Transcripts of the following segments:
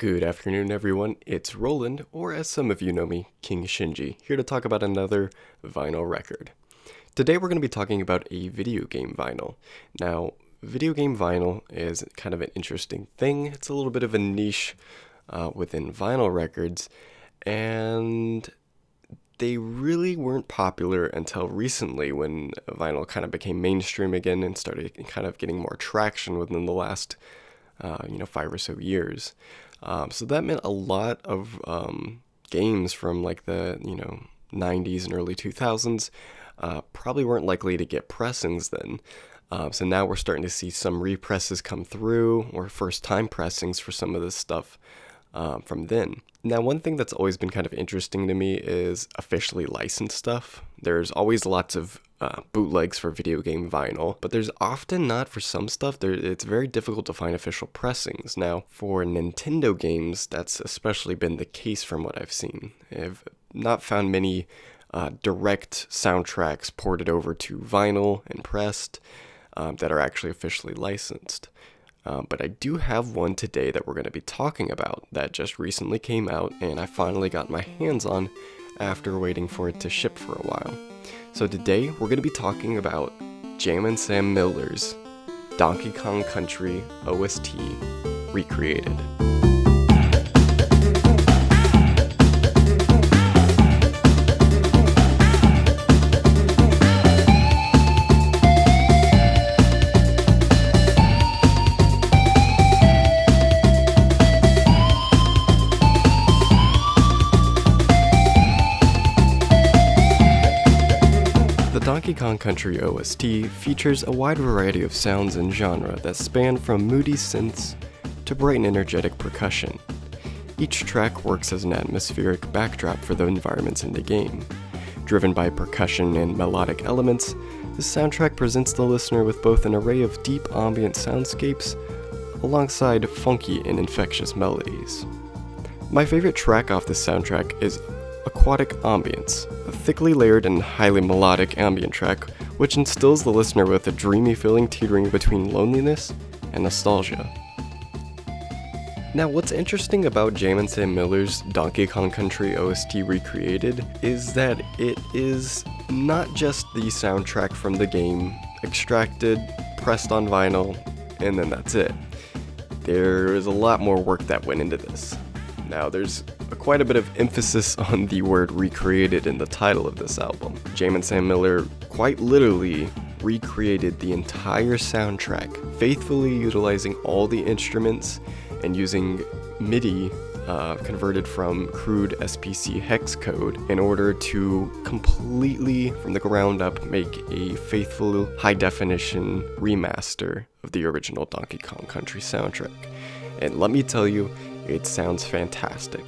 Good afternoon, everyone. It's Roland, or as some of you know me, King Shinji, here to talk about another vinyl record. Today we're going to be talking about a video game vinyl. Now, video game vinyl is kind of an interesting thing. It's a little bit of a niche within vinyl records, and they really weren't popular until recently when vinyl kind of became mainstream again and started kind of getting more traction within the last 5 or so years. So that meant a lot of games from like the 90s and early 2000s probably weren't likely to get pressings then. So now we're starting to see some represses come through, or first time pressings for some of this stuff from then. Now, one thing that's always been kind of interesting to me is officially licensed stuff. There's always lots of bootlegs for video game vinyl, but there's often not for some stuff. It's very difficult to find official pressings. Now, for Nintendo games, that's especially been the case from what I've seen. I've not found many direct soundtracks ported over to vinyl and pressed that are actually officially licensed. But I do have one today that we're going to be talking about that just recently came out, and I finally got my hands on after waiting for it to ship for a while. So today we're going to be talking about Jammin Sam Miller's Donkey Kong Country OST recreated. Donkey Kong Country OST features a wide variety of sounds and genre that span from moody synths to bright and energetic percussion. Each track works as an atmospheric backdrop for the environments in the game. Driven by percussion and melodic elements, the soundtrack presents the listener with both an array of deep ambient soundscapes alongside funky and infectious melodies. My favorite track off this soundtrack is Aquatic Ambience, a thickly layered and highly melodic ambient track which instills the listener with a dreamy feeling teetering between loneliness and nostalgia. Now, what's interesting about Jammin Sam Miller's Donkey Kong Country OST recreated is that it is not just the soundtrack from the game extracted, pressed on vinyl, and then that's it. There is a lot more work that went into this. Now, there's quite a bit of emphasis on the word recreated in the title of this album. Jammin Sam Miller quite literally recreated the entire soundtrack, faithfully utilizing all the instruments and using MIDI converted from crude SPC hex code in order to completely, from the ground up, make a faithful high-definition remaster of the original Donkey Kong Country soundtrack. And let me tell you, it sounds fantastic.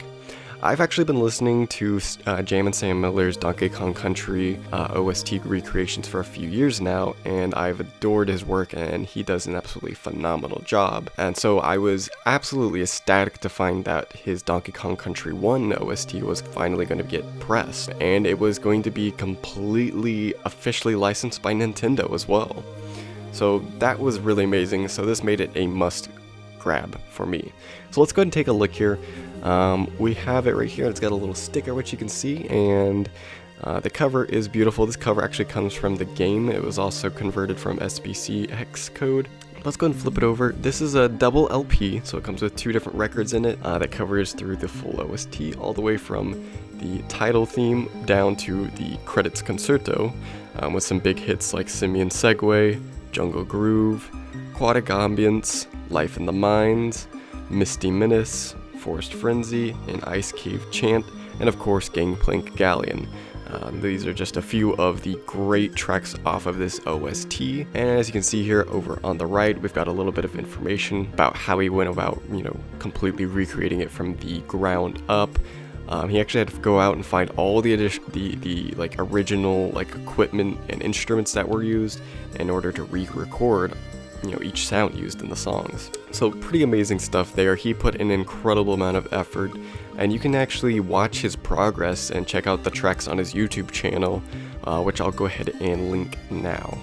I've actually been listening to Jammin Sam Miller's Donkey Kong Country OST recreations for a few years now, and I've adored his work, and he does an absolutely phenomenal job. And so I was absolutely ecstatic to find that his Donkey Kong Country 1 OST was finally going to get pressed, and it was going to be completely officially licensed by Nintendo as well. So that was really amazing, so this made it a must grab for me. So let's go ahead and take a look here. We have it right here. It's got a little sticker which you can see, and the cover is beautiful. This cover actually comes from the game. It was also converted from SBC hex code. Let's go ahead and flip it over. This is a double LP, so it comes with 2 different records in it that covers through the full OST, all the way from the title theme down to the credits concerto, with some big hits like Simian Segway, Jungle Groove, Aquatic Ambience, Life in the Mines, Misty Menace, Forest Frenzy, and Ice Cave Chant, and of course Gangplank Galleon. These are just a few of the great tracks off of this OST, and as you can see here over on the right, we've got a little bit of information about how he went about, completely recreating it from the ground up. He actually had to go out and find all the original equipment and instruments that were used in order to re-record each sound used in the songs. So pretty amazing stuff there. He put an incredible amount of effort, and you can actually watch his progress and check out the tracks on his YouTube channel, which I'll go ahead and link now.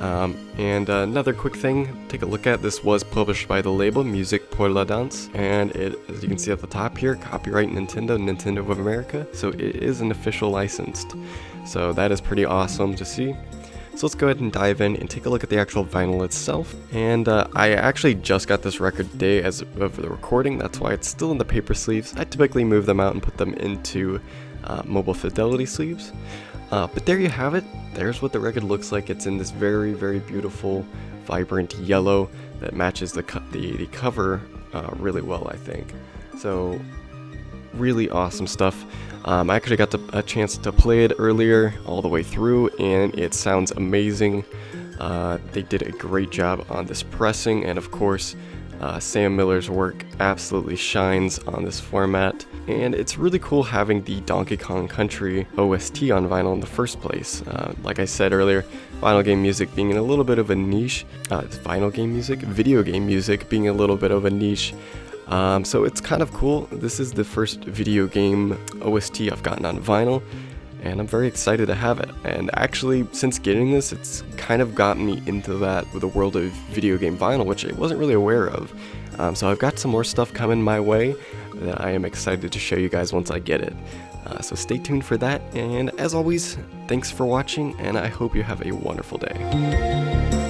And another quick thing, take a look at, this was published by the label Music pour la Danse, and it, as you can see at the top here, copyright Nintendo, Nintendo of America, so it is an official licensed. So that is pretty awesome to see. So let's go ahead and dive in and take a look at the actual vinyl itself. And I actually just got this record today as of the recording, that's why it's still in the paper sleeves. I typically move them out and put them into mobile fidelity sleeves. But there you have it. There's what the record looks like. It's in this very, very beautiful, vibrant yellow that matches the cover really well, I think. So really awesome stuff. I actually got a chance to play it earlier all the way through, and it sounds amazing. They did a great job on this pressing, and of course Sam Miller's work absolutely shines on this format, and it's really cool having the Donkey Kong Country OST on vinyl in the first place. Like I said earlier, vinyl game music being in a little bit of a niche, video game music being a little bit of a niche. So it's kind of cool. This is the first video game OST I've gotten on vinyl, and I'm very excited to have it. And actually, since getting this, it's kind of gotten me into the world of video game vinyl, which I wasn't really aware of. So I've got some more stuff coming my way that I am excited to show you guys once I get it. So stay tuned for that, and as always, thanks for watching, and I hope you have a wonderful day.